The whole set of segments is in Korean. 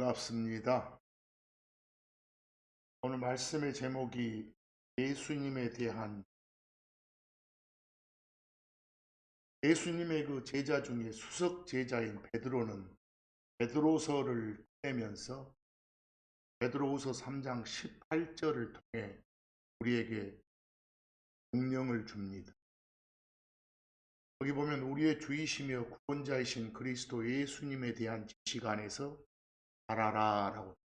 반갑습니다. 오늘 말씀의 제목이 예수님에 대한 예수님의 그 제자 중에 수석 제자인 베드로는 베드로서를 떼면서 베드로후서 3장 18절을 통해 우리에게 명령을 줍니다. 여기 보면 우리의 주이시며 구원자이신 그리스도 예수님에 대한 지식 안에서 자라라라고,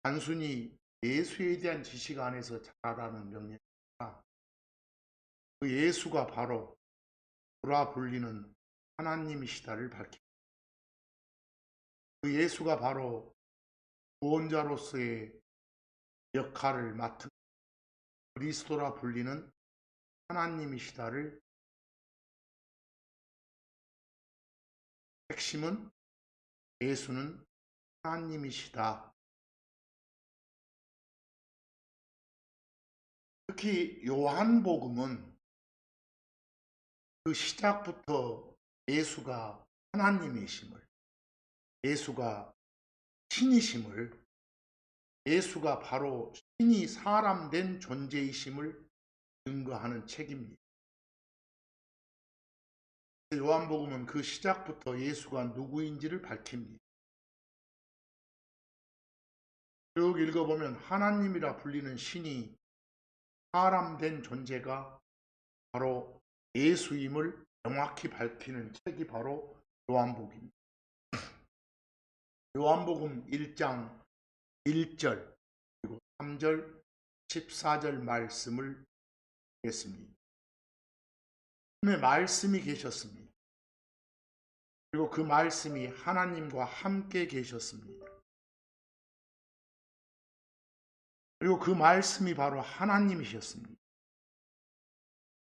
단순히 예수에 대한 지식 안에서 자라라는 명령이 아니라 그 예수가 바로 주라 불리는 하나님이시다를 밝힙니다. 그 예수가 바로 구원자로서의 역할을 맡은 그리스도라 불리는 하나님이시다를, 핵심은 예수는 하나님이시다. 특히 요한복음은 그 시작부터 예수가 하나님이심을, 예수가 신이심을, 예수가 바로 신이 사람 된 존재이심을 증거하는 책입니다. 요한복음은 그 시작부터 예수가 누구인지를 밝힙니다. 쭉 읽어보면 하나님이라 불리는 신이 사람 된 존재가 바로 예수임을 명확히 밝히는 책이 바로 요한복음입니다. 요한복음 1장 1절 그리고 3절 14절 말씀을 보겠습니다. 처음에 말씀이 계셨습니다. 그리고 그 말씀이 하나님과 함께 계셨습니다. 그리고 그 말씀이 바로 하나님이셨습니다.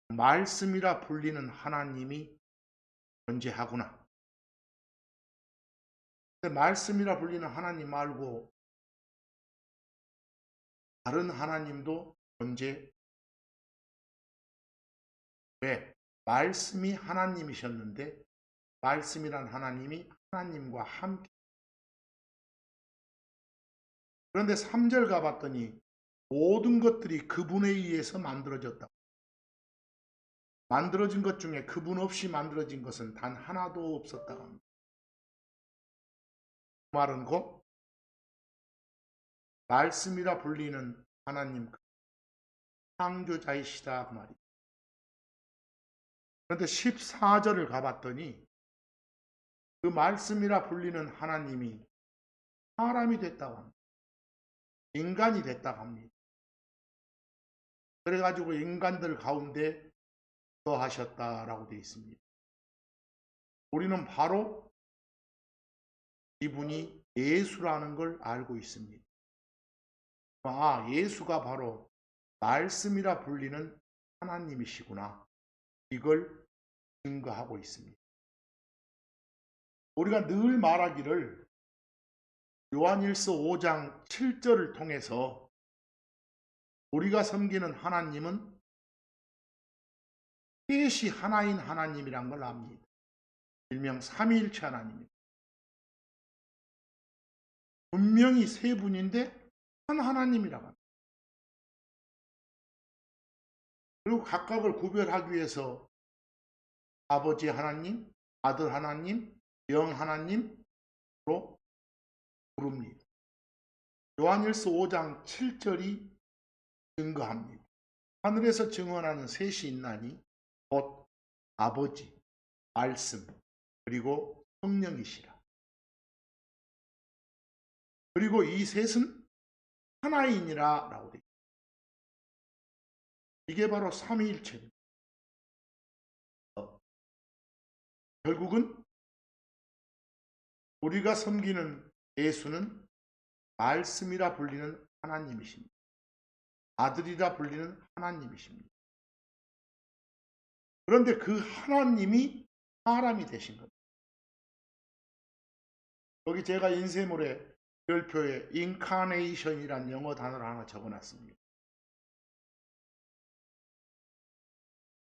말씀이라 불리는 하나님이 존재하구나. 근데 말씀이라 불리는 하나님 말고 다른 하나님도 존재. 왜? 말씀이 하나님이셨는데 말씀이란 하나님이 하나님과 함께. 그런데 3절 가봤더니 모든 것들이 그분에 의해서 만들어졌다. 만들어진 것 중에 그분 없이 만들어진 것은 단 하나도 없었다고 합니다. 그 말은 곧 말씀이라 불리는 하나님 창조자이시다 그 말이에요. 그런데 14절을 가봤더니 그 말씀이라 불리는 하나님이 사람이 됐다고 합니다. 인간이 됐다고 합니다. 그래가지고 인간들 가운데 거하셨다라고 되어 있습니다. 우리는 바로 이분이 예수라는 걸 알고 있습니다. 아, 예수가 바로 말씀이라 불리는 하나님이시구나. 이걸 증거하고 있습니다. 우리가 늘 말하기를 요한일서 5장 7절을 통해서 우리가 섬기는 하나님은 셋이 하나인 하나님이란 걸 압니다. 일명 삼위일체 하나님입니다. 분명히 세 분인데 한 하나님이라고 합니다. 그리고 각각을 구별하기 위해서 아버지 하나님, 아들 하나님, 영 하나님으로 부릅니다. 요한일서 5장 7절이 증거합니다. 하늘에서 증언하는 셋이 있나니 곧 아버지, 말씀, 그리고 성령이시라. 그리고 이 셋은 하나이니라 라고 되어 있습니다. 이게 바로 삼위일체입니다. 결국은 우리가 섬기는 예수는 말씀이라 불리는 하나님이십니다. 아들이라 불리는 하나님이십니다. 그런데 그 하나님이 사람이 되신 겁니다. 여기 제가 인쇄물에 별표에 인카네이션이란 영어 단어를 하나 적어놨습니다.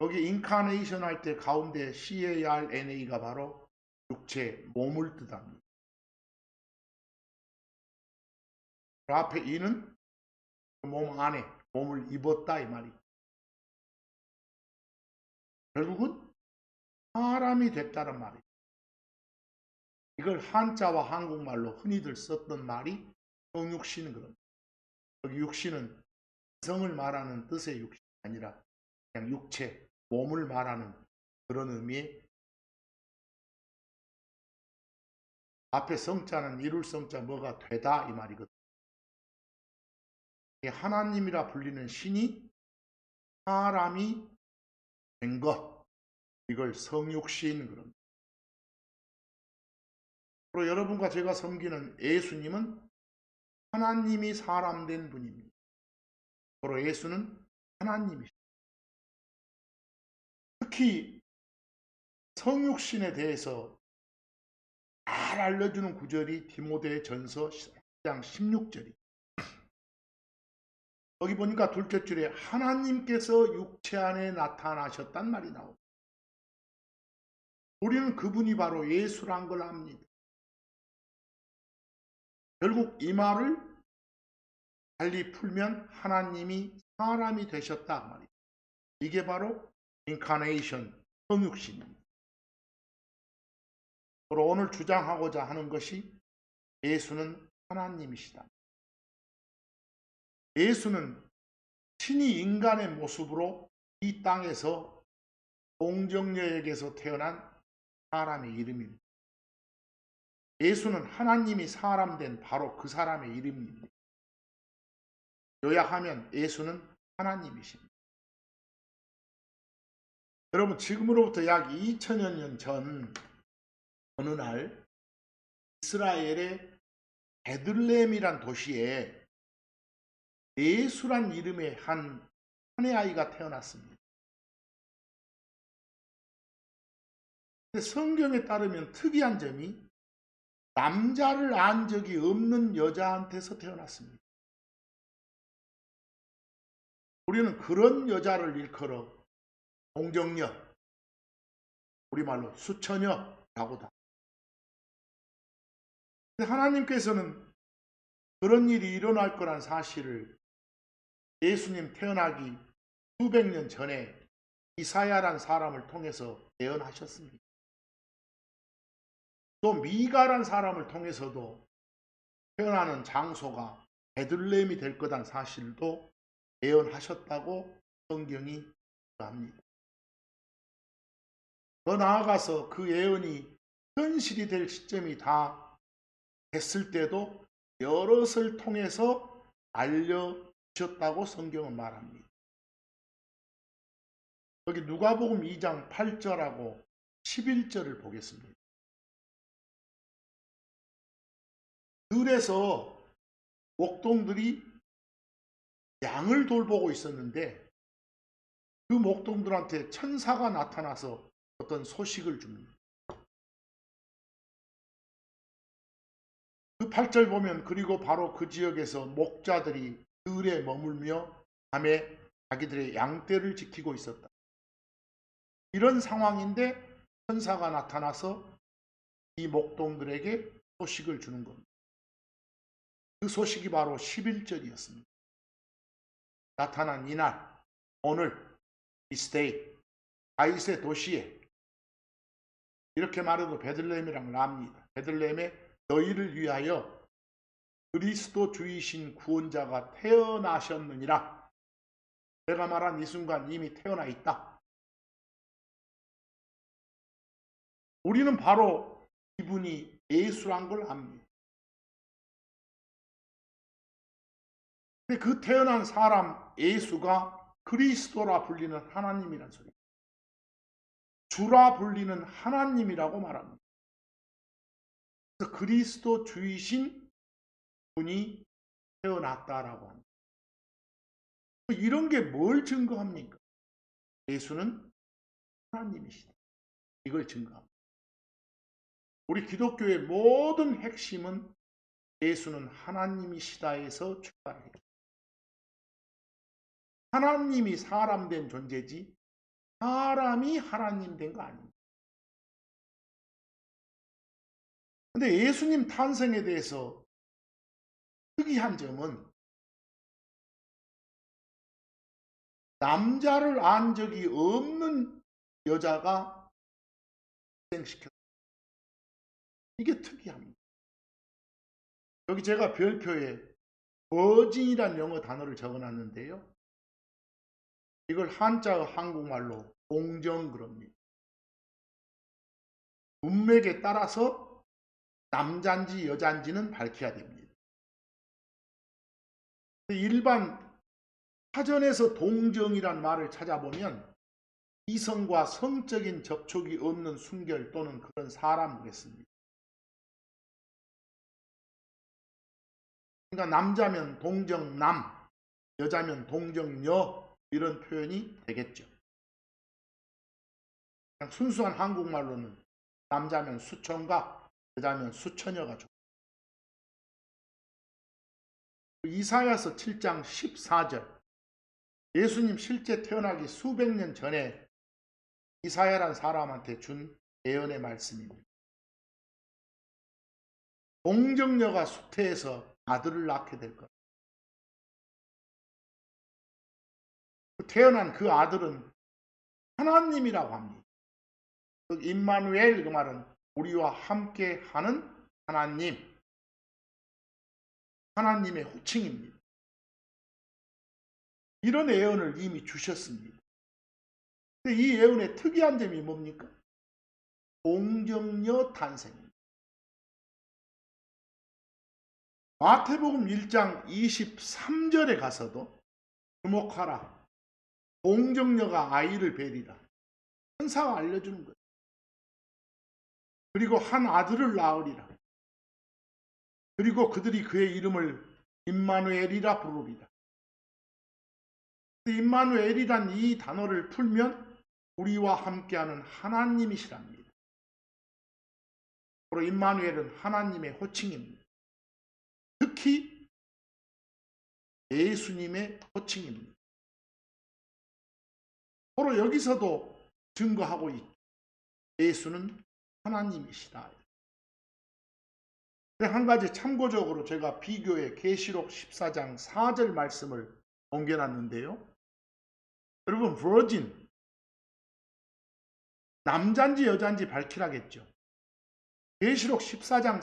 여기 인카네이션 할 때 가운데 CARNA가 바로 육체, 몸을 뜻합니다. 그 앞에 이는 몸 안에 몸을 입었다 이 말이. 결국은 사람이 됐다는 말이에요. 이걸 한자와 한국말로 흔히들 썼던 말이 성육신 그런. 여기 육신은 성을 말하는 뜻의 육신이 아니라 그냥 육체, 몸을 말하는 그런 의미의. 앞에 성자는 이룰 성자 뭐가 되다 이 말이거든요. 하나님이라 불리는 신이 사람이 된 것, 이걸 성육신 그럽니다. 그리고 여러분과 제가 섬기는 예수님은 하나님이 사람 된 분입니다. 바로 예수는 하나님이십니다. 특히 성육신에 대해서 잘 알려주는 구절이 디모데 전서 10장 16절이. 여기 보니까 둘째 줄에 하나님께서 육체 안에 나타나셨단 말이 나옵니다. 우리는 그분이 바로 예수란 걸 압니다. 결국 이 말을 달리 풀면 하나님이 사람이 되셨다 말이에요. 이게 바로 인카네이션, 성육신입니다. 그리고 오늘 주장하고자 하는 것이 예수는 하나님이시다. 예수는 신이 인간의 모습으로 이 땅에서 동정녀에게서 태어난 사람의 이름입니다. 예수는 하나님이 사람 된 바로 그 사람의 이름입니다. 요약하면 예수는 하나님이십니다. 여러분, 지금으로부터 약 2000여 년 전 어느 날 이스라엘의 베들레헴이란 도시에 예수란 이름의 한 애 아이가 태어났습니다. 근데 성경에 따르면 특이한 점이 남자를 안 적이 없는 여자한테서 태어났습니다. 우리는 그런 여자를 일컬어 동정녀, 우리말로 수처녀라고도. 근데 하나님께서는 그런 일이 일어날 거란 사실을 예수님 태어나기 수백 년 전에 이사야란 사람을 통해서 예언하셨습니다. 또 미가란 사람을 통해서도 태어나는 장소가 베들레헴이 될 거란 사실도 예언하셨다고 성경이 합니다. 더 나아가서 그 예언이 현실이 될 시점이 다 됐을 때도 여럿을 통해서 알려주셨다고 성경은 말합니다. 여기 누가복음 2장 8절하고 11절을 보겠습니다. 들에서 목동들이 양을 돌보고 있었는데 그 목동들한테 천사가 나타나서 어떤 소식을 줍니다. 그 8절 보면 그리고 바로 그 지역에서 목자들이 들에 머물며 밤에 자기들의 양떼를 지키고 있었다. 이런 상황인데 천사가 나타나서 이 목동들에게 소식을 주는 겁니다. 그 소식이 바로 11절이었습니다. 나타난 이날, 오늘, this day, 다윗의 도시에, 이렇게 말해도 베들레헴이랑 납니다. 베들레헴에 너희를 위하여 그리스도 주이신 구원자가 태어나셨느니라. 내가 말한 이 순간 이미 태어나 있다. 우리는 바로 이분이 예수란 걸 압니다. 근데 그 태어난 사람 예수가 그리스도라 불리는 하나님이란 소리. 주라 불리는 하나님이라고 말합니다. 그래서 그리스도 주이신 분이 태어났다라고 합니다. 이런 게 뭘 증거합니까? 예수는 하나님이시다. 이걸 증거합니다. 우리 기독교의 모든 핵심은 예수는 하나님이시다에서 출발해요. 하나님이 사람 된 존재지 사람이 하나님 된 거 아닙니다. 근데 예수님 탄생에 대해서 특이한 점은 남자를 안 적이 없는 여자가 희생시켰다. 이게 특이합니다. 여기 제가 별표에 버진이란 영어 단어를 적어놨는데요. 이걸 한자어 한국말로 동정 그럽니다. 문맥에 따라서 남자인지 여자인지는 밝혀야 됩니다. 일반 사전에서 동정이란 말을 찾아보면 이성과 성적인 접촉이 없는 순결 또는 그런 사람이겠습니다. 그러니까 남자면 동정남, 여자면 동정여 이런 표현이 되겠죠. 그냥 순수한 한국말로는 남자면 수청각, 여자면 수처녀가 좋습니다. 이사야서 7장 14절 예수님 실제 태어나기 수백 년 전에 이사야란 사람한테 준 예언의 말씀입니다. 동정녀가 수태에서 아들을 낳게 될 것. 태어난 그 아들은 하나님이라고 합니다. 임마누엘 그 말은 우리와 함께 하는 하나님, 하나님의 호칭입니다. 이런 예언을 이미 주셨습니다. 근데 이 예언의 특이한 점이 뭡니까? 동정녀 탄생입니다. 마태복음 1장 23절에 가서도 주목하라. 동정녀가 아이를 베리라. 천사가 알려주는 거예요. 그리고 한 아들을 낳으리라. 그리고 그들이 그의 이름을 임마누엘이라 부르리라. 임마누엘이란 이 단어를 풀면 우리와 함께하는 하나님이시랍니다. 바로 임마누엘은 하나님의 호칭입니다. 특히 예수님의 호칭입니다. 바로 여기서도 증거하고 있죠. 예수는 하나님이시다. 한 가지 참고적으로 제가 비교의 계시록 14장 4절 말씀을 옮겨놨는데요. 여러분, virgin 남자인지 여자인지 밝히라겠죠. 계시록 14장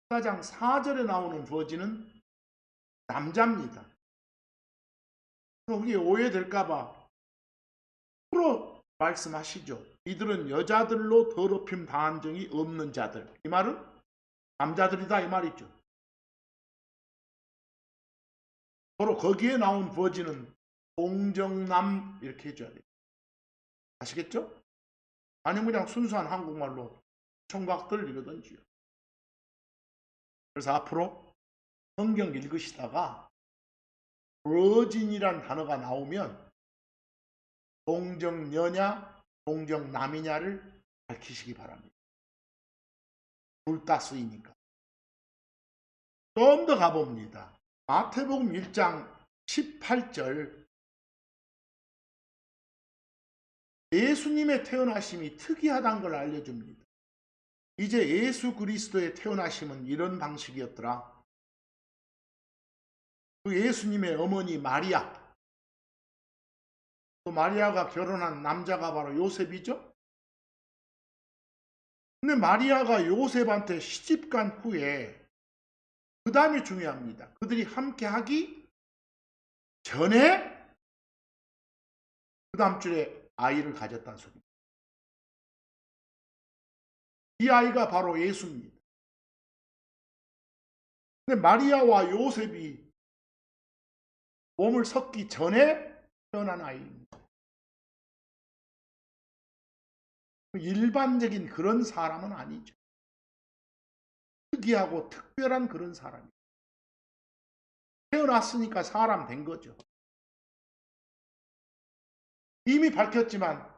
4절에 나오는 virgin은 남자입니다. 그게 오해될까봐 프로 말씀하시죠. 이들은 여자들로 더럽힘 당한 적이 없는 자들. 이 말은 남자들이다 이 말이죠. 바로 거기에 나온 virgin은 동정남 이렇게 해줘야 돼요. 아시겠죠? 아니면 그냥 순수한 한국말로 총각들 이러던지요. 그래서 앞으로 성경 읽으시다가 virgin이란 단어가 나오면 동정녀냐 동정남이냐를 밝히시기 바랍니다. 둘 다 쓰이니까. 좀 더 가봅니다. 마태복음 1장 18절 예수님의 태어나심이 특이하다는 걸 알려줍니다. 이제 예수 그리스도의 태어나심은 이런 방식이었더라. 그 예수님의 어머니 마리아, 또 마리아가 결혼한 남자가 바로 요셉이죠. 근데 마리아가 요셉한테 시집간 후에 그 다음이 중요합니다. 그들이 함께 하기 전에 그 다음 주에 아이를 가졌다는 소리입니다. 이 아이가 바로 예수입니다. 근데 마리아와 요셉이 몸을 섞기 전에 태어난 아이입니다. 일반적인 그런 사람은 아니죠. 특이하고 특별한 그런 사람이에요. 태어났으니까 사람 된 거죠. 이미 밝혔지만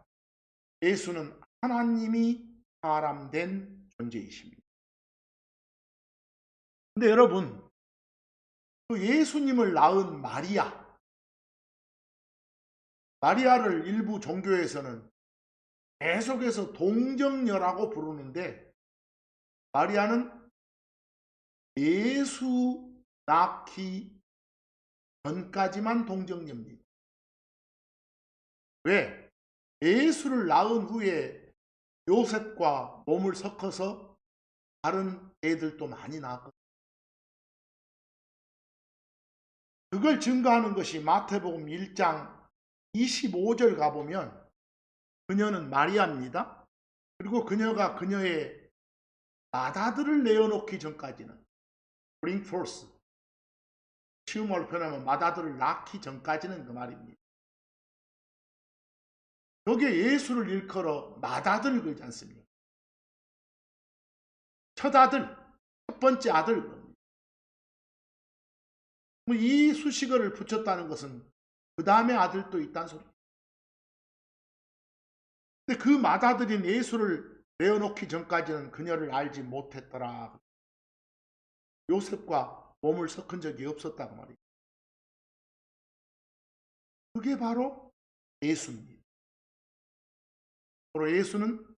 예수는 하나님이 사람 된 존재이십니다. 근데 여러분, 그 예수님을 낳은 마리아를 일부 종교에서는 계속해서 동정녀라고 부르는데 마리아는 예수 낳기 전까지만 동정녀입니다. 왜? 예수를 낳은 후에 요셉과 몸을 섞어서 다른 애들도 많이 낳았거든요. 그걸 증거하는 것이 마태복음 1장 25절 가보면 그녀는 마리아입니다. 그리고 그녀가 그녀의 맏아들을 내어놓기 전까지는 bring forth, 쉬움으로 표현하면 맏아들을 낳기 전까지는 그 말입니다. 여기에 예수를 일컬어 맏아들 그러지 않습니까? 첫 아들, 첫 번째 아들. 이 수식어를 붙였다는 것은 그 다음에 아들도 있다는 소리입니다. 근데 그 맏아들인 예수를 내어놓기 전까지는 그녀를 알지 못했더라. 요셉과 몸을 섞은 적이 없었다고 말입니다. 그게 바로 예수입니다. 바로 예수는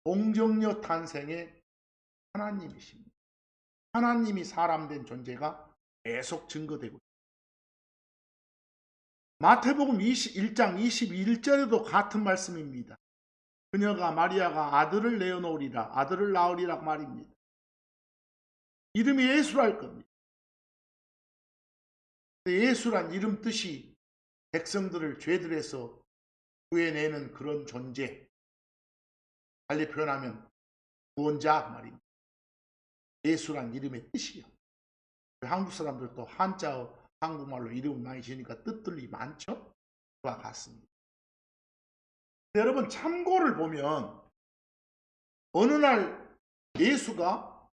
동정녀 탄생의 하나님이십니다. 하나님이 사람 된 존재가 계속 증거되고 있습니다. 마태복음 21장 21절에도 같은 말씀입니다. 그녀가 마리아가 아들을 내어놓으리라, 아들을 낳으리라 말입니다. 이름이 예수랄 겁니다. 예수란 이름 뜻이 백성들을 죄들에서 구해내는 그런 존재, 달리 표현하면 구원자 말입니다. 예수란 이름의 뜻이요. 한국 사람들도 한자어 한국말로 이름을 많이 지으니까 뜻들이 많죠? 그와 같습니다. 여러분 참고를 보면 어느 날 예수가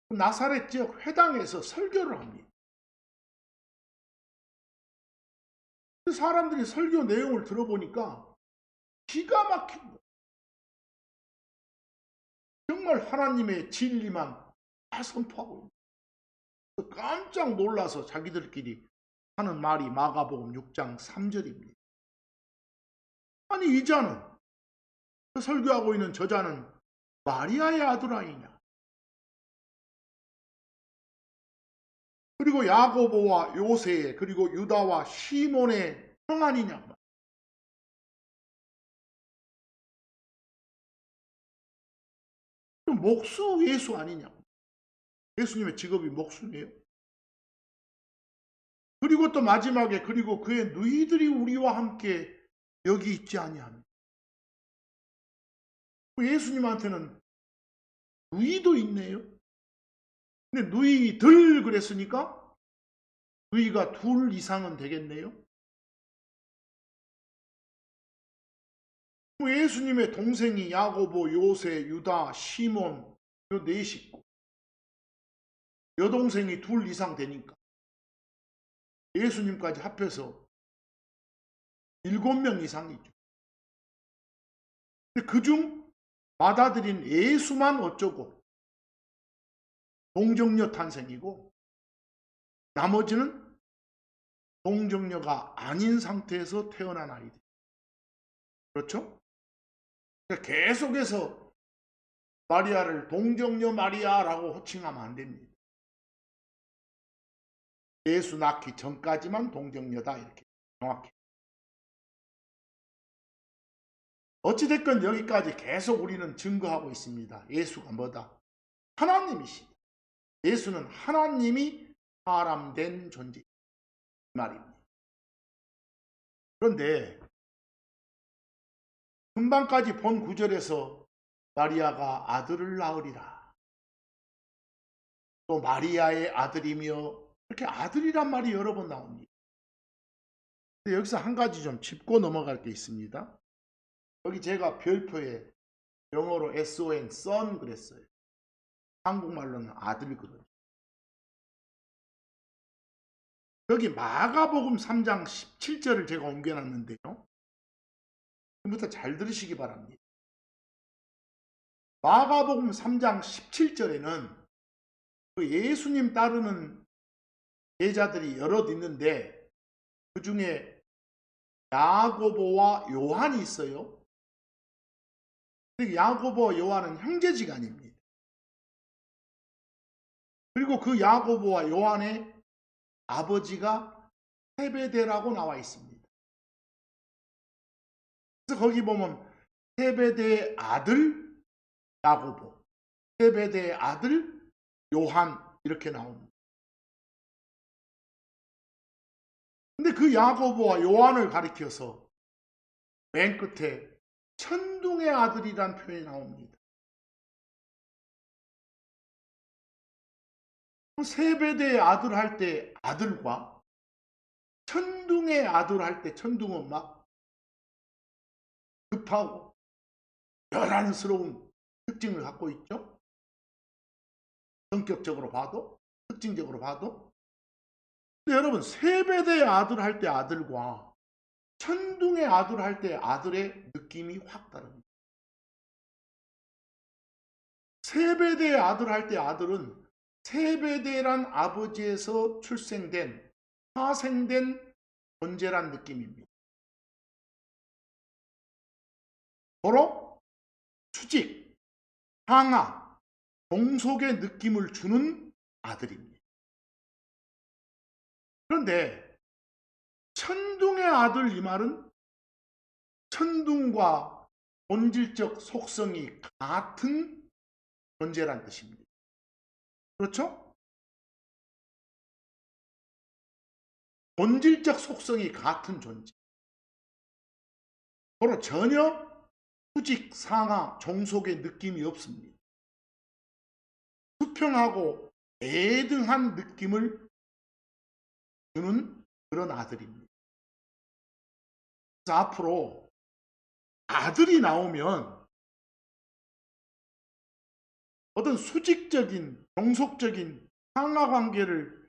나사렛 지역 회당에서 설교를 합니다. 사람들이 설교 내용을 들어보니까 기가 막힌 거예요. 정말 하나님의 진리만 다 선포하고 있는 거예요. 깜짝 놀라서 자기들끼리 하는 말이 마가복음 6장 3절입니다. 아니 이 자는, 설교하고 있는 저자는 마리아의 아들 아니냐? 그리고 야고보와 요새 그리고 유다와 시몬의 형 아니냐? 목수 예수 아니냐? 예수님의 직업이 목수네요. 그리고 또 마지막에 그리고 그의 누이들이 우리와 함께 여기 있지 아니하며. 예수님한테는 누이도 있네요. 근데 누이들 그랬으니까 누이가 둘 이상은 되겠네요. 예수님의 동생이 야고보, 요새, 유다, 시몬 요 네 식구. 여동생이 둘 이상 되니까 예수님까지 합해서 7명 이상이죠. 근데 그중 맏아들인 예수만 어쩌고 동정녀 탄생이고 나머지는 동정녀가 아닌 상태에서 태어난 아이들. 그렇죠? 그러니까 계속해서 마리아를 동정녀 마리아라고 호칭하면 안 됩니다. 예수 낳기 전까지만 동정녀다 이렇게 정확히. 어찌됐건 여기까지 계속 우리는 증거하고 있습니다. 예수가 뭐다? 하나님이시다. 예수는 하나님이 사람 된 존재 말입니다. 그런데 금방까지 본 구절에서 마리아가 아들을 낳으리라. 또 마리아의 아들이며 이렇게 아들이란 말이 여러 번 나옵니다. 근데 여기서 한 가지 좀 짚고 넘어갈 게 있습니다. 여기 제가 별표에 영어로 son, son 그랬어요. 한국말로는 아들 그러죠. 여기 마가복음 3장 17절을 제가 옮겨놨는데요. 지금부터 잘 들으시기 바랍니다. 마가복음 3장 17절에는 그 예수님 따르는 제자들이 여럿 있는데 그 중에 야고보와 요한이 있어요. 야고보와 요한은 형제지간입니다. 그리고 그 야고보와 요한의 아버지가 세베대라고 나와 있습니다. 그래서 거기 보면 세베대의 아들 야고보, 세베대의 아들 요한 이렇게 나옵니다. 근데 그 야고보와 요한을 가리켜서 맨 끝에 천둥의 아들이란 표현이 나옵니다. 세베대의 아들 할 때 아들과 천둥의 아들 할 때 천둥은 막 급하고 요란스러운 특징을 갖고 있죠. 성격적으로 봐도, 특징적으로 봐도. 근데 여러분, 세베대의 아들 할 때 아들과 천둥의 아들 할 때 아들의 느낌이 확 다릅니다. 세베대의 아들 할 때 아들은 세베대란 아버지에서 출생된, 파생된 존재란 느낌입니다. 바로 수직, 상하, 종속의 느낌을 주는 아들입니다. 그런데 천둥의 아들 이 말은 천둥과 본질적 속성이 같은 존재란 뜻입니다. 그렇죠? 본질적 속성이 같은 존재. 바로 전혀 수직, 상하, 종속의 느낌이 없습니다. 수평하고 애등한 느낌을 주는 그런 아들입니다. 그래서 앞으로 아들이 나오면 어떤 수직적인, 종속적인 상하 관계를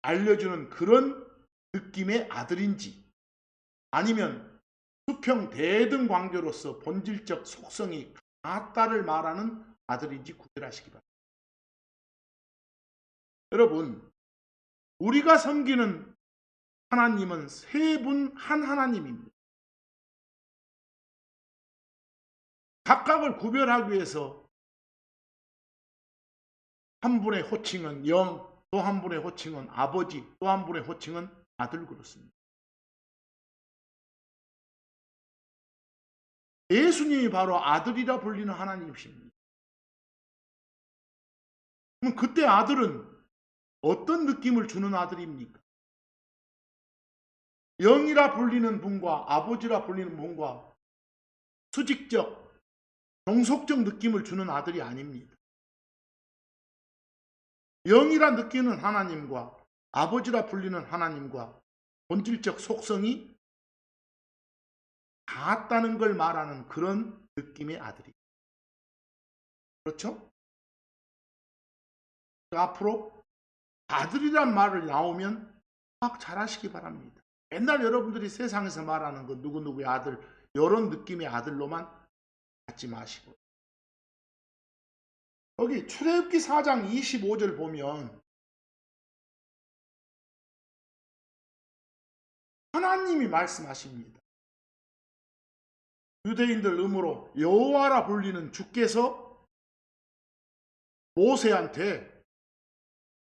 알려주는 그런 느낌의 아들인지, 아니면 수평 대등 관계로서 본질적 속성이 같다를 말하는 아들인지 구별하시기 바랍니다. 여러분, 우리가 섬기는 하나님은 세 분 한 하나님입니다. 각각을 구별하기 위해서 한 분의 호칭은 영, 또 한 분의 호칭은 아버지, 또 한 분의 호칭은 아들 그렇습니다. 예수님이 바로 아들이라 불리는 하나님이십니다. 그럼 그때 아들은 어떤 느낌을 주는 아들입니까? 영이라 불리는 분과 아버지라 불리는 분과 수직적, 종속적 느낌을 주는 아들이 아닙니다. 영이라 느끼는 하나님과 아버지라 불리는 하나님과 본질적 속성이 같다는 걸 말하는 그런 느낌의 아들이에요. 그렇죠? 앞으로 아들이란 말을 나오면 막 잘하시기 바랍니다. 맨날 여러분들이 세상에서 말하는 그 누구누구의 아들, 이런 느낌의 아들로만 갖지 마시고, 여기 출애굽기 4장 25절 보면 하나님이 말씀하십니다. 유대인들 음으로 여호와라 불리는 주께서 모세한테,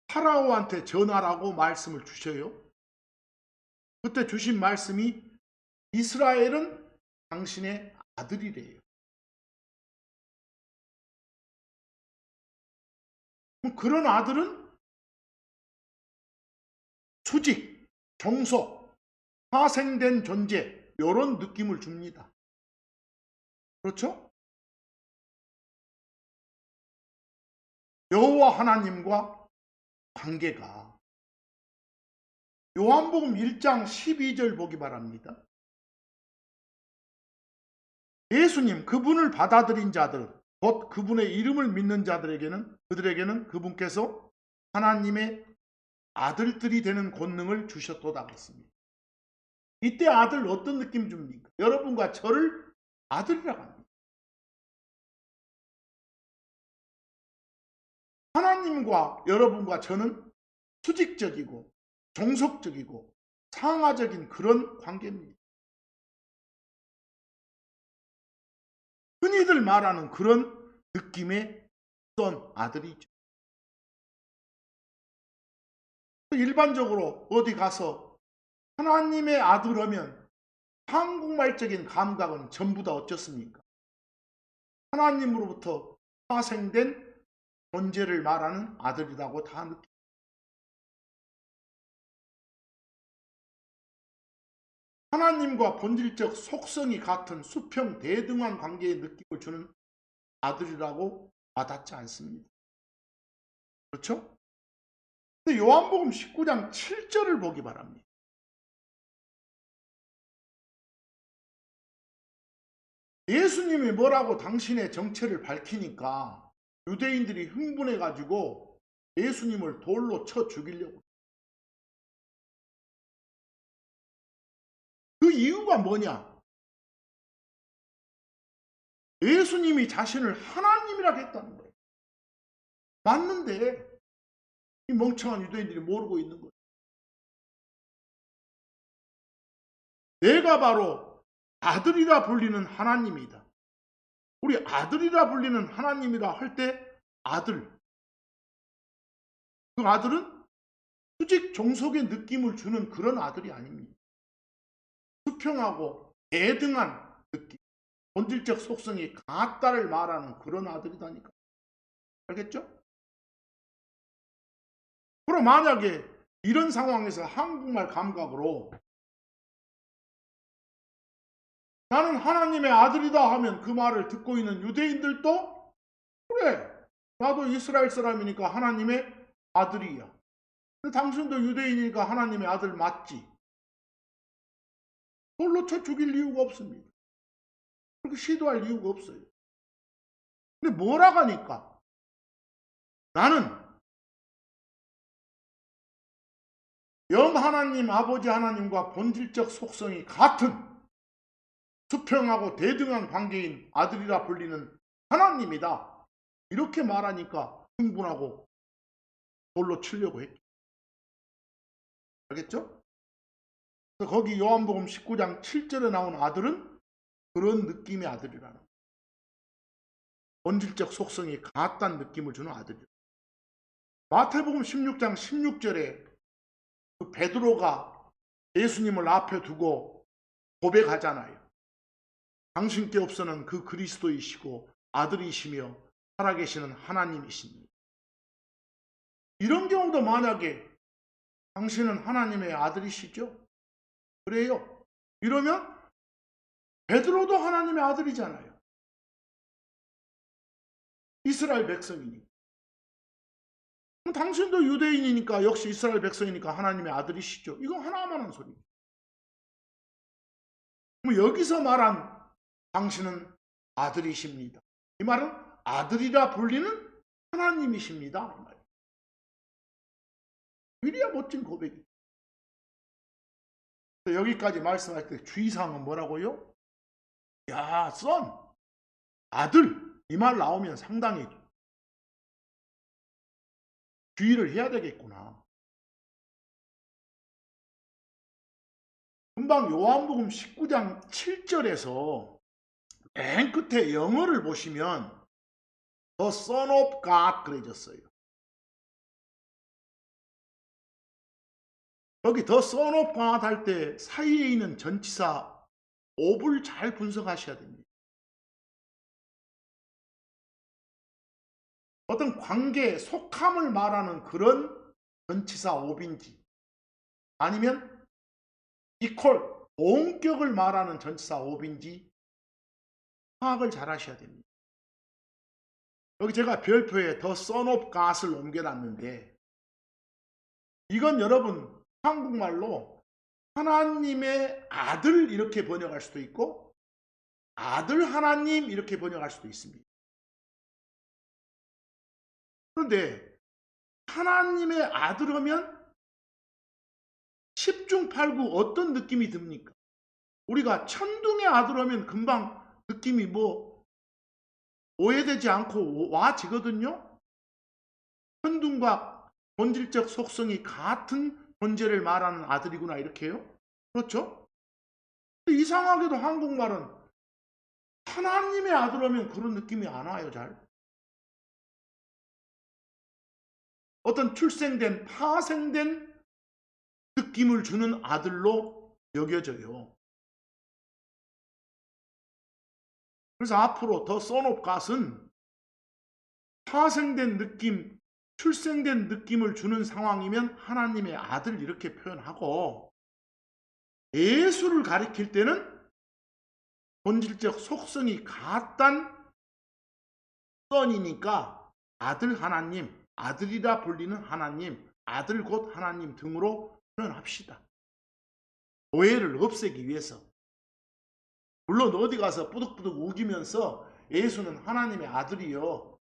파라오한테 전하라고 말씀을 주셔요. 그때 주신 말씀이 이스라엘은 당신의 아들이래요. 그런 아들은 수직, 종속, 파생된 존재, 이런 느낌을 줍니다. 그렇죠? 여호와 하나님과 관계가 요한복음 1장 12절 보기 바랍니다. 예수님, 그분을 받아들인 자들, 곧 그분의 이름을 믿는 자들에게는, 그들에게는 그분께서 하나님의 아들들이 되는 권능을 주셨도다 그랬습니다. 이때 아들 어떤 느낌 줍니까? 여러분과 저를 아들이라고 합니다. 하나님과 여러분과 저는 수직적이고 종속적이고 상하적인 그런 관계입니다. 흔히들 말하는 그런 느낌의 어떤 아들이죠. 일반적으로 어디 가서 하나님의 아들 하면 한국말적인 감각은 전부 다 어쩌습니까? 하나님으로부터 파생된 존재를 말하는 아들이라고 다 느낍니다. 하나님과 본질적 속성이 같은 수평 대등한 관계의 느낌을 주는 아들이라고 와닿지 않습니다. 그렇죠? 근데 요한복음 19장 7절을 보기 바랍니다. 예수님이 뭐라고 당신의 정체를 밝히니까 유대인들이 흥분해가지고 예수님을 돌로 쳐 죽이려고. 그 이유가 뭐냐? 예수님이 자신을 하나님이라고 했다는 거예요. 맞는데 이 멍청한 유대인들이 모르고 있는 거예요. 내가 바로 아들이라 불리는 하나님이다. 우리 아들이라 불리는 하나님이라 할 때 아들. 그 아들은 수직 종속의 느낌을 주는 그런 아들이 아닙니다. 수평하고 대등한 느낌, 본질적 속성이 같다를 말하는 그런 아들이다니까. 알겠죠? 그럼 만약에 이런 상황에서 한국말 감각으로 나는 하나님의 아들이다 하면 그 말을 듣고 있는 유대인들도 그래, 나도 이스라엘 사람이니까 하나님의 아들이야. 근데 당신도 유대인이니까 하나님의 아들 맞지? 돌로 쳐 죽일 이유가 없습니다. 그렇게 시도할 이유가 없어요. 근데 뭐라 하니까 나는 영 하나님 아버지 하나님과 본질적 속성이 같은 수평하고 대등한 관계인 아들이라 불리는 하나님이다. 이렇게 말하니까 흥분하고 돌로 치려고 했죠. 알겠죠? 그래서 거기 요한복음 19장 7절에 나온 아들은 그런 느낌의 아들이라는 거예요. 본질적 속성이 같다는 느낌을 주는 아들이에요. 마태복음 16장 16절에 그 베드로가 예수님을 앞에 두고 고백하잖아요. 당신께 없어는 그 그리스도이시고 아들이시며 살아계시는 하나님이십니다. 이런 경우도 만약에 당신은 하나님의 아들이시죠? 그래요. 이러면 베드로도 하나님의 아들이잖아요. 이스라엘 백성이니까. 당신도 유대인이니까 역시 이스라엘 백성이니까 하나님의 아들이시죠. 이거 하나만 한 소리입니다. 여기서 말한 당신은 아들이십니다. 이 말은 아들이라 불리는 하나님이십니다. 이 말이에요. 이래야 멋진 고백이에요. 여기까지 말씀할 때 주의사항은 뭐라고요? 야, son, 아들 이 말 나오면 상당히 주의를 해야 되겠구나. 금방 요한복음 19장 7절에서 맨 끝에 영어를 보시면 The Son of God 그려졌어요. 여기 The Son of God 할 때 사이에 있는 전치사 of를 잘 분석하셔야 됩니다. 어떤 관계, 속함을 말하는 그런 전치사 of인지 아니면 equal, 동격을 말하는 전치사 of인지 파악을 잘 하셔야 됩니다. 여기 제가 별표에 The Son of God을 옮겨놨는데 이건 여러분 한국말로 하나님의 아들 이렇게 번역할 수도 있고 아들 하나님 이렇게 번역할 수도 있습니다. 그런데 하나님의 아들 하면 10중 8구 어떤 느낌이 듭니까? 우리가 천둥의 아들 하면 금방 느낌이 오해되지 않고 와지거든요. 천둥과 본질적 속성이 같은 존재를 말하는 아들이구나 이렇게요. 그렇죠? 이상하게도 한국말은 하나님의 아들 하면 그런 느낌이 안 와요. 잘. 어떤 출생된 파생된 느낌을 주는 아들로 여겨져요. 그래서 앞으로 더 Son of God은 파생된 느낌, 출생된 느낌을 주는 상황이면 하나님의 아들 이렇게 표현하고, 예수를 가리킬 때는 본질적 속성이 같단 Son이니까 아들 하나님, 아들이라 불리는 하나님, 아들 곧 하나님 등으로 표현합시다. 오해를 없애기 위해서. 물론 어디 가서 뿌득뿌득 우기면서 예수는 하나님의 아들이요.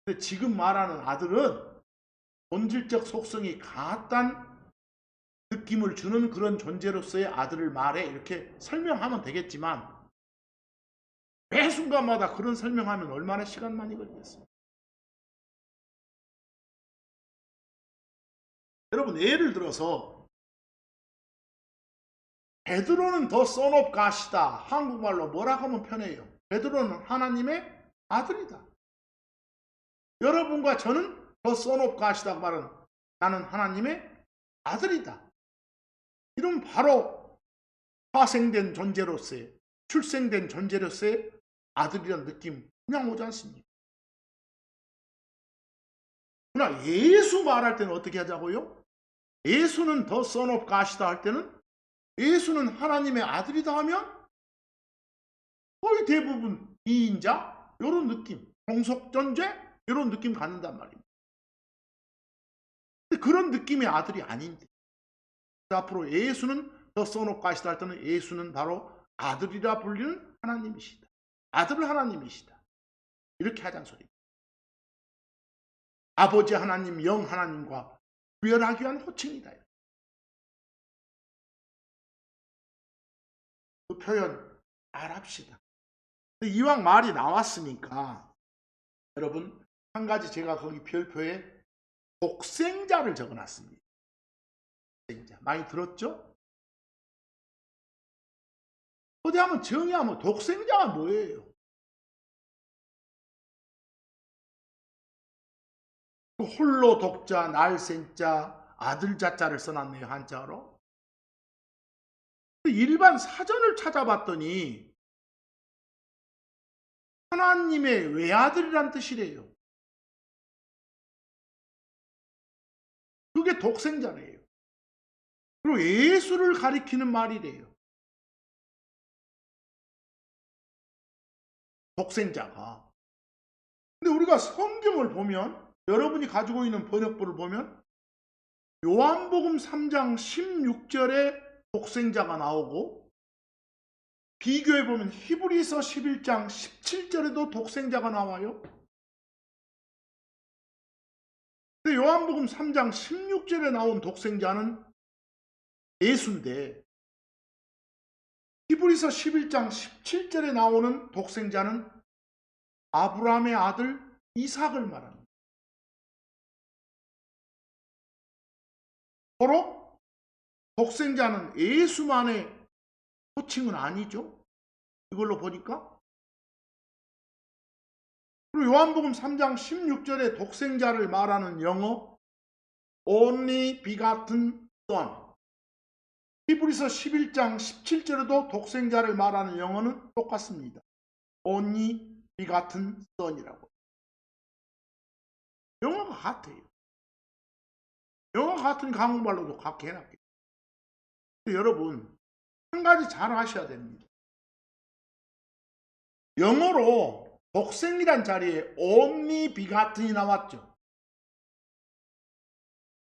근데 지금 말하는 아들은 본질적 속성이 같단 느낌을 주는 그런 존재로서의 아들을 말해. 이렇게 설명하면 되겠지만 매 순간마다 그런 설명하면 얼마나 시간 많이 걸리겠어요. 여러분, 예를 들어서 베드로는 더 Son of God이다. 한국말로 뭐라고 하면 편해요? 베드로는 하나님의 아들이다. 여러분과 저는 더 Son of God이다 말은 나는 하나님의 아들이다. 이런 바로 파생된 존재로서의, 출생된 존재로서의 아들이라는 느낌 그냥 오지 않습니까? 그러나 예수 말할 때는 어떻게 하자고요? 예수는 더 Son of God이다 할 때는 예수는 하나님의 아들이다 하면 거의 대부분 이인자 이런 느낌, 종속존재 이런 느낌 갖는단 말입니다. 근데 그런 느낌의 아들이 아닌데 앞으로 예수는 더 Son of God이다 할 때는 예수는 바로 아들이라 불리는 하나님이시다. 아들 하나님이시다. 이렇게 하자는 소리입니다. 아버지 하나님, 영 하나님과 구별하기 위한 호칭이다. 그 표현 알합시다. 이왕 말이 나왔으니까 여러분 한 가지 제가 거기 별표에 독생자를 적어놨습니다. 독생자 많이 들었죠? 어디 한번 정의하면 독생자가 뭐예요? 홀로 독자, 날생자, 아들 자자를 써놨네요. 한자로. 일반 사전을 찾아봤더니 하나님의 외아들이란 뜻이래요. 그게 독생자래요. 그리고 예수를 가리키는 말이래요. 독생자가. 근데 우리가 성경을 보면, 여러분이 가지고 있는 번역부를 보면 요한복음 3장 16절에 독생자가 나오고, 비교해 보면 히브리서 11장 17절에도 독생자가 나와요. 근데 요한복음 3장 16절에 나온 독생자는 예수인데, 히브리서 11장 17절에 나오는 독생자는 아브라함의 아들 이삭을 말합니다. 서로 독생자는 예수만의 호칭은 아니죠. 이걸로 보니까. 그리고 요한복음 3장 16절에 독생자를 말하는 영어 only begotten son, 히브리서 11장 17절에도 독생자를 말하는 영어는 똑같습니다. only begotten son이라고. 영어가 같아요. 영어가 같은 한국말로도 같게 해놨겠죠. 여러분 한 가지 잘 아셔야 됩니다. 영어로 독생이란 자리에 only begotten이 나왔죠.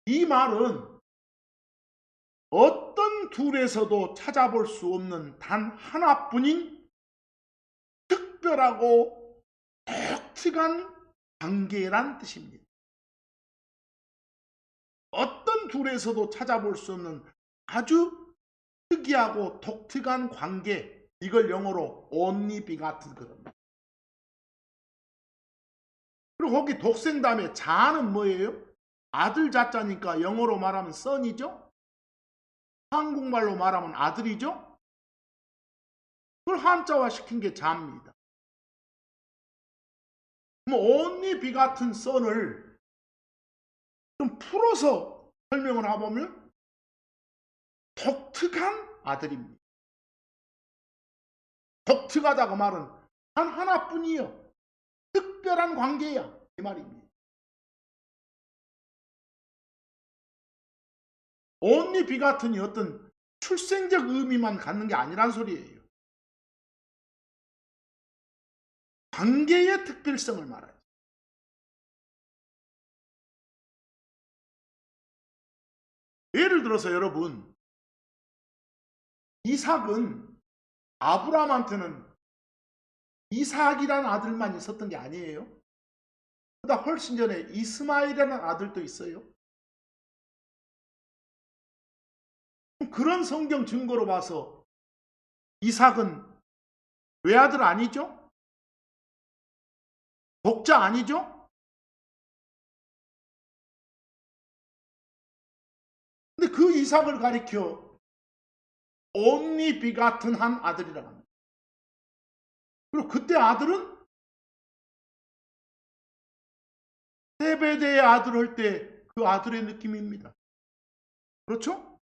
이 말은 어떤 둘에서도 찾아볼 수 없는 단 하나뿐인 특별하고 독특한 관계란 뜻입니다. 어떤 둘에서도 찾아볼 수 없는 아주 특이하고 독특한 관계, 이걸 영어로 only begotten 그럽니다. 그리고 거기 독생 다음에 자는 뭐예요? 아들 자자니까 영어로 말하면 son이죠? 한국말로 말하면 아들이죠? 그걸 한자화 시킨 게 자입니다. 뭐 only begotten son을 좀 풀어서 설명을 해보면 독특한 아들입니다. 독특하다고 말은 단 하나뿐이요. 특별한 관계야. 이 말입니다. only begatten이 어떤 출생적 의미만 갖는 게 아니란 소리예요. 관계의 특별성을 말하죠. 예를 들어서 여러분, 이삭은 아브라함한테는 이삭이라는 아들만 있었던 게 아니에요. 그보다 훨씬 전에 이스마엘이라는 아들도 있어요. 그런 성경 증거로 봐서 이삭은 외아들 아니죠? 독자 아니죠? 근데 그 이삭을 가리켜 only begotten 한 아들이라고 합니다. 그리고 그때 아들은 세베대의 아들 할 때 그 아들의 느낌입니다. 그렇죠?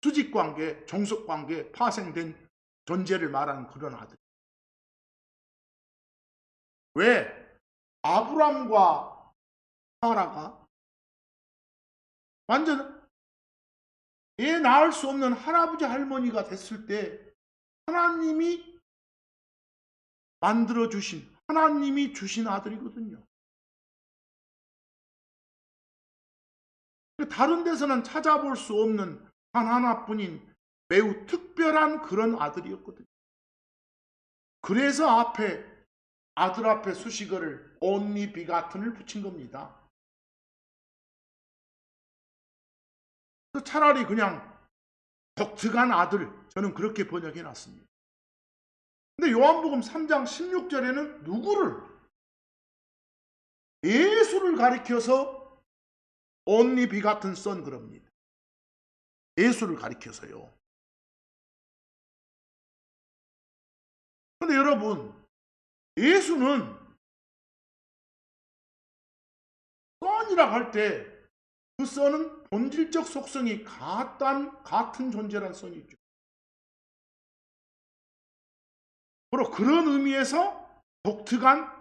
수직관계, 종속관계, 파생된 존재를 말하는 그런 아들. 왜? 아브람과 사라가 완전 애 낳을 수 없는 할아버지 할머니가 됐을 때 하나님이 만들어주신, 하나님이 주신 아들이거든요. 다른 데서는 찾아볼 수 없는 단 하나뿐인 매우 특별한 그런 아들이었거든요. 그래서 아들 앞에 수식어를 only begotten을 붙인 겁니다. 차라리 그냥 독특한 아들, 저는 그렇게 번역해 놨습니다. 근데 요한복음 3장 16절에는 누구를? 예수를 가리켜서 only begotten son 그럽니다. 예수를 가리켜서요. 근데 여러분, 예수는 son이라고 할 때 그 son은 본질적 속성이 같은 존재란 son이죠. 바로 그런 의미에서 독특한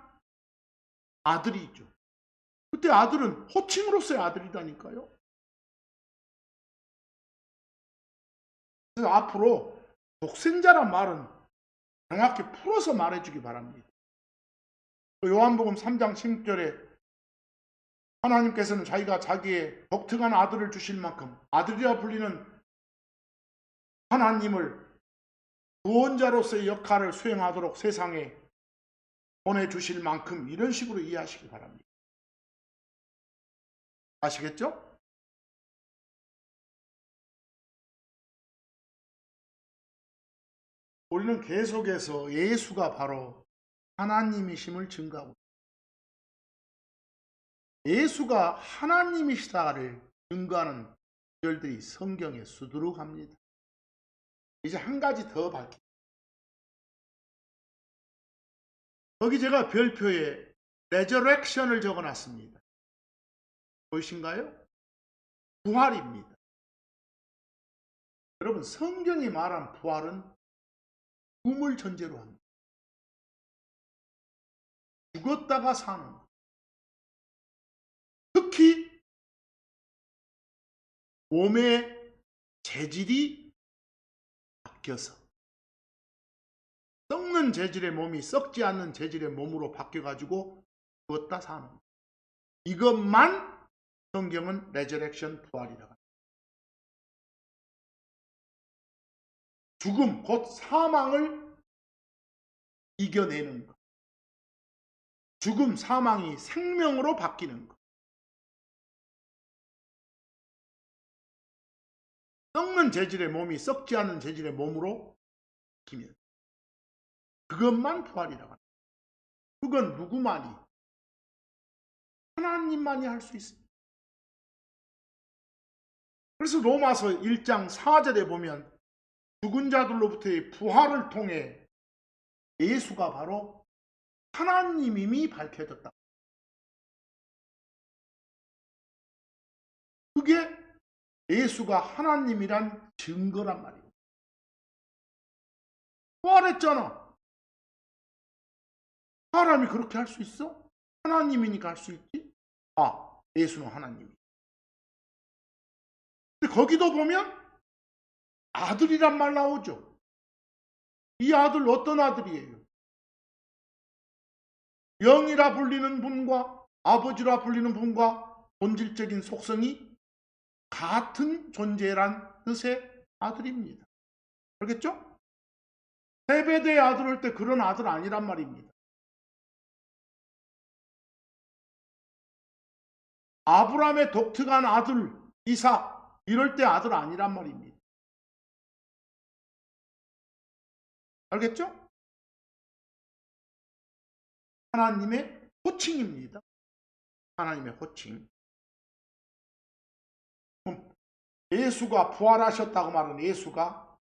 아들이죠. 그때 아들은 호칭으로서의 아들이라니까요. 그래서 앞으로 독생자란 말은 정확히 풀어서 말해주기 바랍니다. 요한복음 3장 16절에 하나님께서는 자기가 자기의 독특한 아들을 주실 만큼 아들이라 불리는 하나님을 구원자로서의 역할을 수행하도록 세상에 보내주실 만큼 이런 식으로 이해하시기 바랍니다. 아시겠죠? 우리는 계속해서 예수가 바로 하나님이심을 증거하고 예수가 하나님이시다를 증거하는 구절들이 성경에 수두룩합니다. 이제 한 가지 더 밝힙니다. 거기 제가 별표에 resurrection을 적어놨습니다. 보이신가요? 부활입니다. 여러분, 성경이 말한 부활은 꿈을 전제로 합니다. 죽었다가 사는 것. 특히 몸의 재질이 바뀌어서 썩는 재질의 몸이 썩지 않는 재질의 몸으로 바뀌어가지고 죽었다 사는 것. 이것만 성경은 레저렉션 부활이라고 합니다. 죽음, 곧 사망을 이겨내는 것. 죽음, 사망이 생명으로 바뀌는 것. 썩는 재질의 몸이 썩지 않는 재질의 몸으로 바뀌면 그것만 부활이라고 합니다. 그건 누구만이? 하나님만이 할 수 있습니다. 그래서 로마서 1장 4절에 보면 죽은 자들로부터의 부활을 통해 예수가 바로 하나님임이 밝혀졌다. 그게 예수가 하나님이란 증거란 말이에요. 부활했잖아. 사람이 그렇게 할 수 있어? 하나님이니까 할 수 있지? 아, 예수는 하나님. 근데 거기도 보면 아들이란 말 나오죠. 이 아들 어떤 아들이에요? 영이라 불리는 분과 아버지라 불리는 분과 본질적인 속성이 같은 존재란 뜻의 아들입니다. 알겠죠? 세베대의 아들 할 때 그런 아들 아니란 말입니다. 아브라함의 독특한 아들 이삭 이럴 때 아들 아니란 말입니다. 알겠죠? 하나님의 호칭입니다. 하나님의 호칭. 예수가 부활하셨다고 말하는 예수가